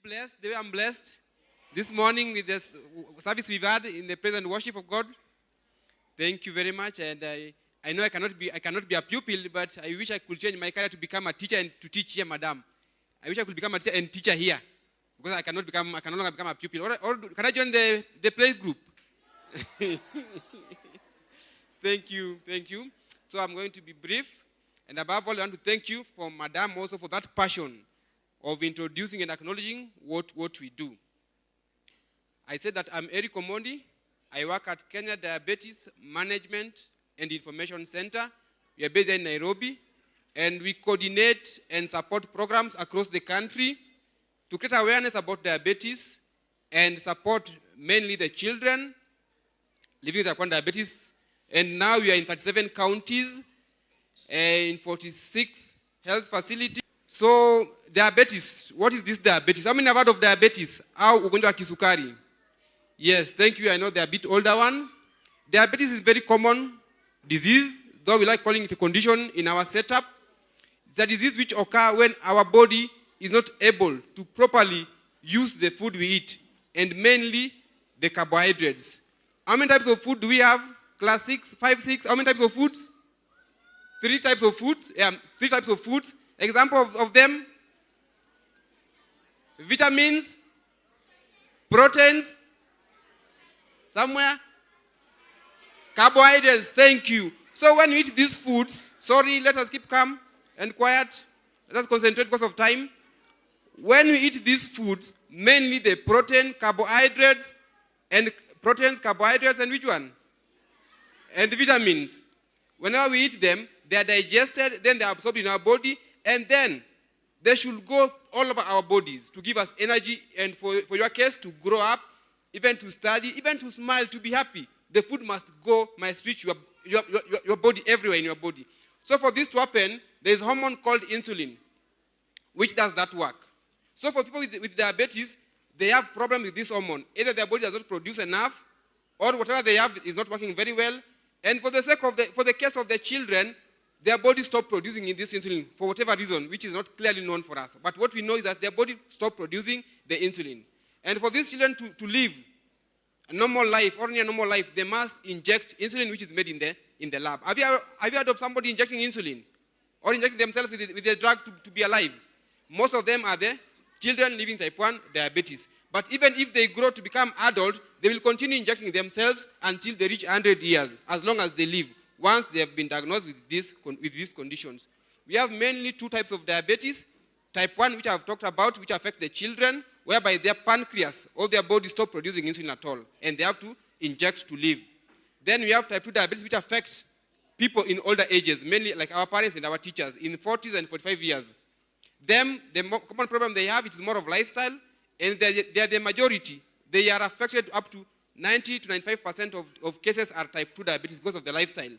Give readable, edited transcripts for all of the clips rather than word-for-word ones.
blessed the way I'm blessed this morning with this service we've had in the praise and worship of God? Thank you very much. And I know I cannot be a pupil, but I wish I could change my career to become a teacher and to teach here, madam. I wish I could become a teacher and teacher here, because I can no longer become a pupil. Or can I join the play group? Thank you. So I'm going to be brief. And above all, I want to thank you for madam also for that passion of introducing and acknowledging what we do. I said that I'm OMONDI. I work at Kenya Diabetes Management and Information Center. We are based in Nairobi, and we coordinate and support programs across the country to create awareness about diabetes and support mainly the children living with diabetes. And now we are in 37 counties, in 46 health facilities. So diabetes, what is this diabetes? How many have heard of diabetes? Ugonjwa wa kisukari? Yes, thank you. I know they are a bit older ones. Diabetes is a very common disease, though we like calling it a condition in our setup. It's a disease which occurs when our body is not able to properly use the food we eat, and mainly the carbohydrates. How many types of food do we have? Class 6, 5, 6. How many types of foods? 3 types of foods. Yeah, 3 types of foods. Example of them: vitamins, proteins, somewhere, carbohydrates. Thank you. So when we eat these foods, let us keep calm and quiet. Let us concentrate because of time. When we eat these foods, mainly the carbohydrates, and which one? And vitamins. Whenever we eat them, they are digested, then they are absorbed in our body, and then they should go all over our bodies to give us energy, and for your case, to grow up, even to study, even to smile, to be happy. The food must reach your body, everywhere in your body. So for this to happen, there is a hormone called insulin, which does that work. So for people with diabetes, they have problems with this hormone. Either their body does not produce enough, or whatever they have is not working very well. And for the case of the children, their body stopped producing this insulin for whatever reason, which is not clearly known for us. But what we know is that their body stopped producing the insulin. And for these children to live a normal life, or near normal life, they must inject insulin, which is made in the lab. Have you heard of somebody injecting insulin or injecting themselves with the drug to be alive? Most of them are the children living type 1 diabetes. But even if they grow to become adult, they will continue injecting themselves until they reach 100 years, as long as they live, once they have been diagnosed with these conditions. We have mainly 2 types of diabetes. Type 1, which I've talked about, which affect the children, whereby their pancreas or their body stop producing insulin at all, and they have to inject to live. Then we have type 2 diabetes, which affects people in older ages, mainly like our parents and our teachers, in 40s and 45 years. The common problem they have, it is more of lifestyle, and they are the majority. They are affected up to 90 to 95% of cases are type 2 diabetes because of the lifestyle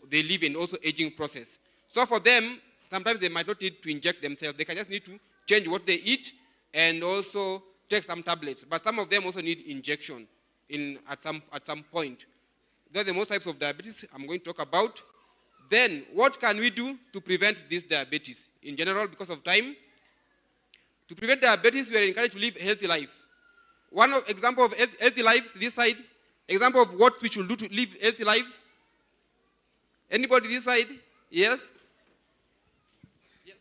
they live in, also aging process. So for them, sometimes they might not need to inject themselves. They can just need to change what they eat and also take some tablets. But some of them also need injection at some point. Those are the most types of diabetes I'm going to talk about. Then, what can we do to prevent this diabetes? In general, because of time, to prevent diabetes, we are encouraged to live a healthy life. One example of healthy lives, this side, example of what we should do to live healthy lives. Anybody this side? Yes? Yes.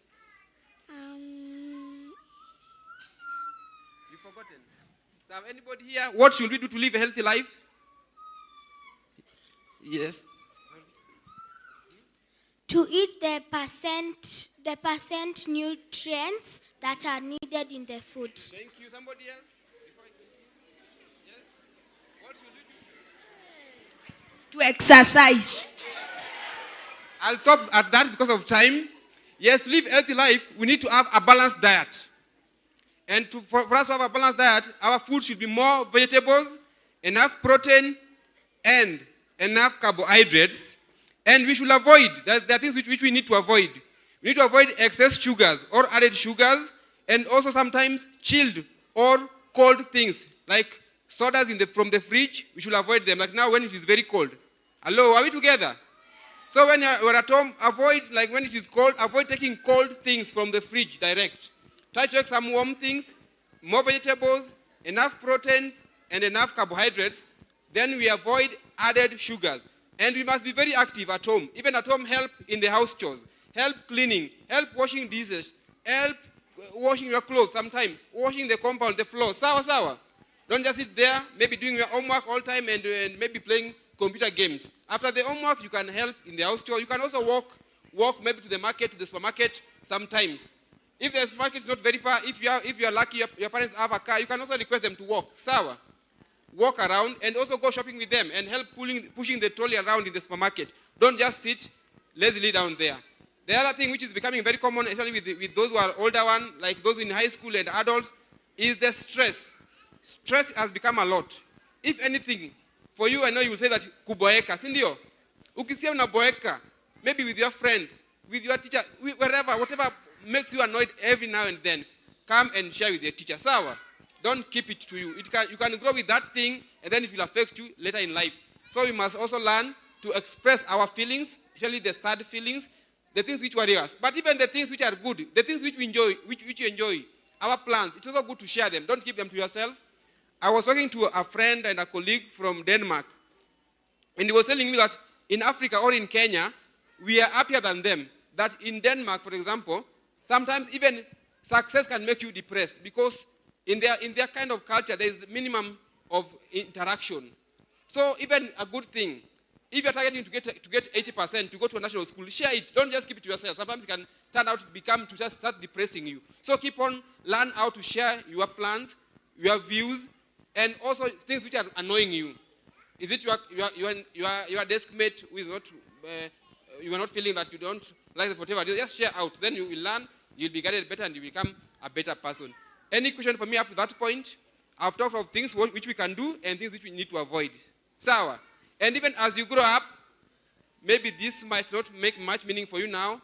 You've forgotten. So anybody here, what should we do to live a healthy life? Yes. To eat the percent nutrients that are needed in the food. Thank you. Somebody else? Yes. What should we do? To exercise. I'll stop at that because of time. Yes, to live a healthy life, we need to have a balanced diet. And for us to have a balanced diet, our food should be more vegetables, enough protein, and enough carbohydrates. And we should avoid, there are things which we need to avoid. We need to avoid excess sugars or added sugars, and also sometimes chilled or cold things, like sodas from the fridge. We should avoid them, like now when it is very cold. Hello, are we together? So when you're at home, avoid, like when it is cold, avoid taking cold things from the fridge direct. Try to take some warm things, more vegetables, enough proteins, and enough carbohydrates, then we avoid added sugars. And we must be very active at home. Even at home, help in the house chores, help cleaning, help washing dishes, help washing your clothes sometimes, washing the compound, the floor. Sawa. Don't just sit there, maybe doing your homework all time and maybe playing computer games. After the homework, you can help in the house chore. You can also walk maybe to the market, to the supermarket sometimes. If the supermarket is not very far, if you are lucky, your parents have a car, you can also request them to walk. Sawa. Walk around and also go shopping with them and help pushing the trolley around in the supermarket. Don't just sit lazily down there. The other thing which is becoming very common, especially with those who are older ones, like those in high school and adults, is the stress. Stress has become a lot. If anything, for you, I know you will say that kuboeka, sindio? Ukisia unaboeka, maybe with your friend, with your teacher, whatever makes you annoyed every now and then, come and share with your teacher. Sawa. Don't keep it to you. You can grow with that thing, and then it will affect you later in life. So we must also learn to express our feelings, especially the sad feelings, the things which worry us. But even the things which are good, the things which we enjoy, which you enjoy, our plans, it's also good to share them. Don't keep them to yourself. I was talking to a friend and a colleague from Denmark, and he was telling me that in Africa or in Kenya, we are happier than them. That in Denmark, for example, sometimes even success can make you depressed because in their kind of culture, there is a minimum of interaction. So even a good thing, if you're targeting to get 80% to go to a national school, share it. Don't just keep it to yourself. Sometimes it can turn out to just start depressing you. So keep on, learn how to share your plans, your views, and also things which are annoying you. Is it your desk mate who is not, you are not feeling that you don't like it, whatever? Just share out. Then you will learn, you'll be guided better, and you become a better person. Any question for me up to that point? I've talked of things which we can do and things which we need to avoid. Sawa. And even as you grow up, maybe this might not make much meaning for you now.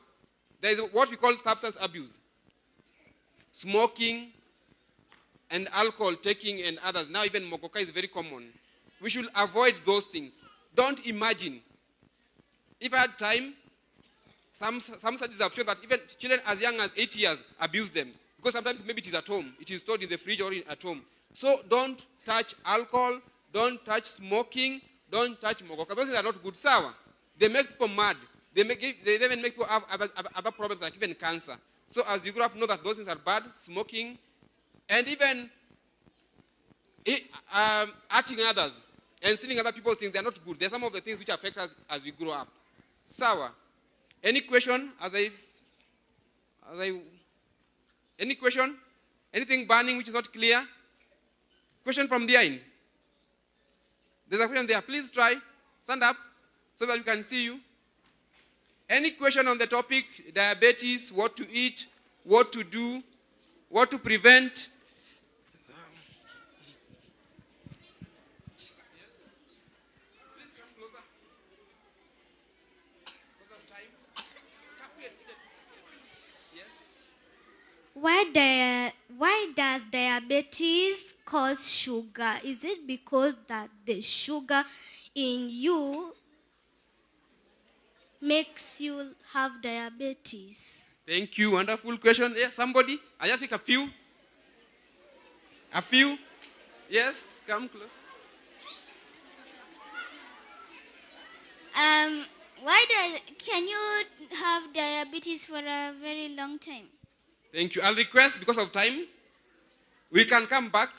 There is what we call substance abuse. Smoking and alcohol taking and others. Now even mokoka is very common. We should avoid those things. Don't imagine. If I had time, some studies have shown that even children as young as 8 years abuse them. Because sometimes maybe it is at home. It is stored in the fridge or at home. So don't touch alcohol. Don't touch smoking. Don't touch mogoka. Those things are not good. Sawa. They make people mad. They even make people have other problems like even cancer. So as you grow up, know that those things are bad. Smoking. And even acting others and stealing other people's things, they're not good. They're some of the things which affect us as we grow up. Sawa. Any question? Any question? Anything burning which is not clear? Question from the end. There's a question there. Please try. Stand up so that we can see you. Any question on the topic, diabetes, what to eat, what to do, what to prevent? Why does diabetes cause sugar? Is it because that the sugar in you makes you have diabetes? Thank you. Wonderful question. Yes, somebody? I just take a few. A few? Yes, come close. Can you have diabetes for a very long time? Thank you. I'll request, because of time, we can come back.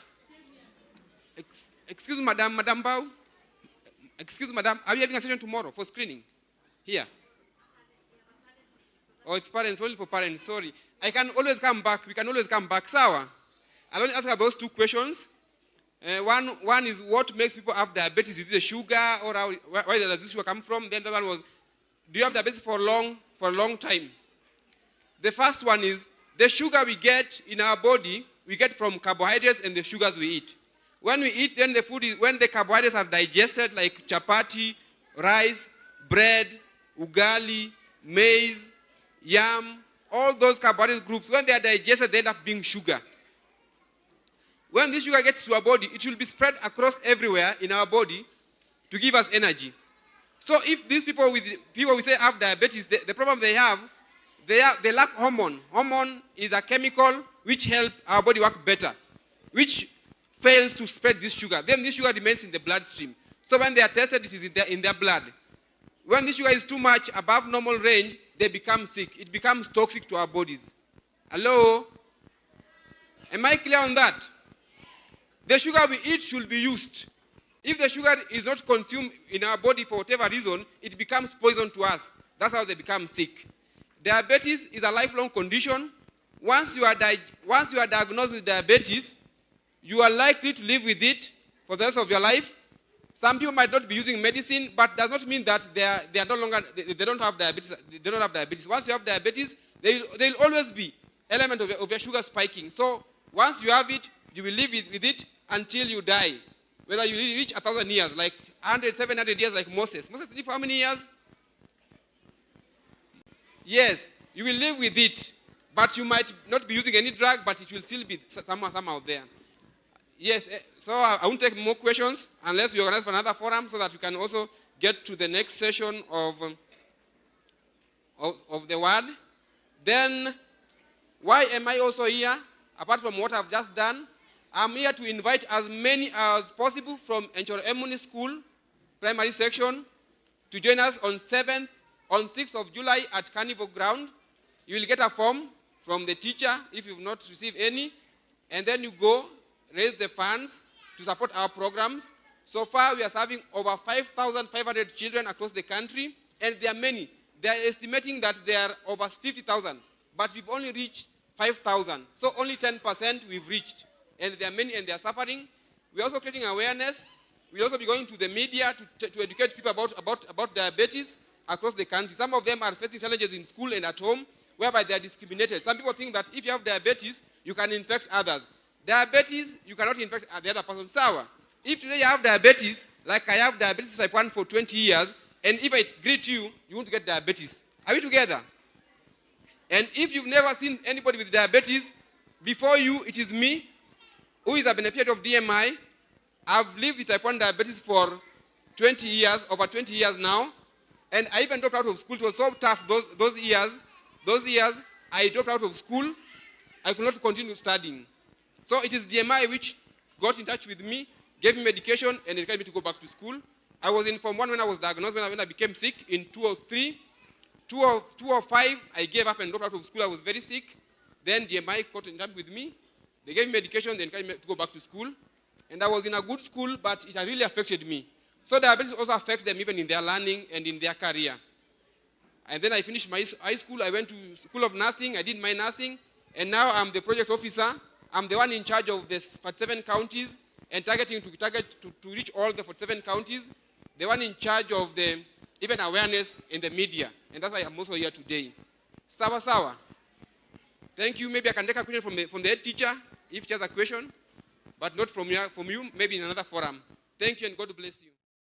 Excuse me, Madam Bao. Excuse me, Madam. Are we having a session tomorrow for screening? Here. Oh, it's parents, only for parents. Sorry. I can always come back. We can always come back. Sawa. I'll only ask her those two questions. One is what makes people have diabetes? Is it the sugar, or where does this sugar come from? Then the other one was, do you have diabetes for a long time? The first one is, the sugar we get in our body, we get from carbohydrates and the sugars we eat. When we eat, then the food is, when the carbohydrates are digested, like chapati, rice, bread, ugali, maize, yam, all those carbohydrate groups, when they are digested, they end up being sugar. When this sugar gets to our body, it will be spread across everywhere in our body to give us energy. So if these people we say have diabetes, the problem they have, they lack hormone. Hormone is a chemical which helps our body work better. which fails to spread this sugar. Then this sugar remains in the bloodstream. So when they are tested, it is in their blood. When this sugar is too much above normal range, they become sick. It becomes toxic to our bodies. Hello? Am I clear on that? The sugar we eat should be used. If the sugar is not consumed in our body for whatever reason, it becomes poison to us. That's how they become sick. Diabetes is a lifelong condition. Once you are diagnosed with diabetes, you are likely to live with it for the rest of your life. Some people might not be using medicine, but does not mean that they are no longer, they don't have diabetes. They don't have diabetes. Once you have diabetes, there will always be element of your sugar spiking. So once you have it, you will live with it until you die. Whether you reach 1,000 years, like 100, 700 years, like Moses. Moses lived for how many years? Yes, you will live with it, but you might not be using any drug, but it will still be somehow there. Yes, so I won't take more questions unless we organize for another forum so that we can also get to the next session of the word. Then, why am I also here? Apart from what I've just done, I'm here to invite as many as possible from Enchorro Emuny School, primary section, to join us on 6th of July at Carnival Ground. You will get a form from the teacher if you've not received any, and then you go raise the funds to support our programs. So far, we are serving over 5,500 children across the country, and there are many. They are estimating that there are over 50,000, but we've only reached 5,000. So only 10% we've reached, and there are many, and they are suffering. We're also creating awareness. We'll also be going to the media to educate people about diabetes across the country. Some of them are facing challenges in school and at home, whereby they are discriminated. Some people think that if you have diabetes, you can infect others. Diabetes, you cannot infect the other person. Sour. If today you have diabetes, like I have diabetes type 1 for 20 years, and if I greet you, you won't get diabetes. Are we together? And if you've never seen anybody with diabetes, before you, it is me, who is a beneficiary of DMI. I've lived with type 1 diabetes for 20 years, over 20 years now, and I even dropped out of school. It was so tough those years. Those years, I dropped out of school. I could not continue studying. So it is DMI which got in touch with me, gave me medication, and encouraged me to go back to school. I was in Form 1 when I was diagnosed, when I became sick in 2003. 2005, I gave up and dropped out of school. I was very sick. Then DMI got in touch with me. They gave me medication, they encouraged me to go back to school. And I was in a good school, but it really affected me. So diabetes also affects them even in their learning and in their career. And then I finished my high school. I went to School of Nursing. I did my nursing. And now I'm the project officer. I'm the one in charge of the 47 counties and targeting to reach all the 47 counties. The one in charge of the even awareness in the media. And that's why I'm also here today. Sawa. Thank you. Maybe I can take a question from the head teacher if she has a question, but not from you, maybe in another forum. Thank you and God bless you.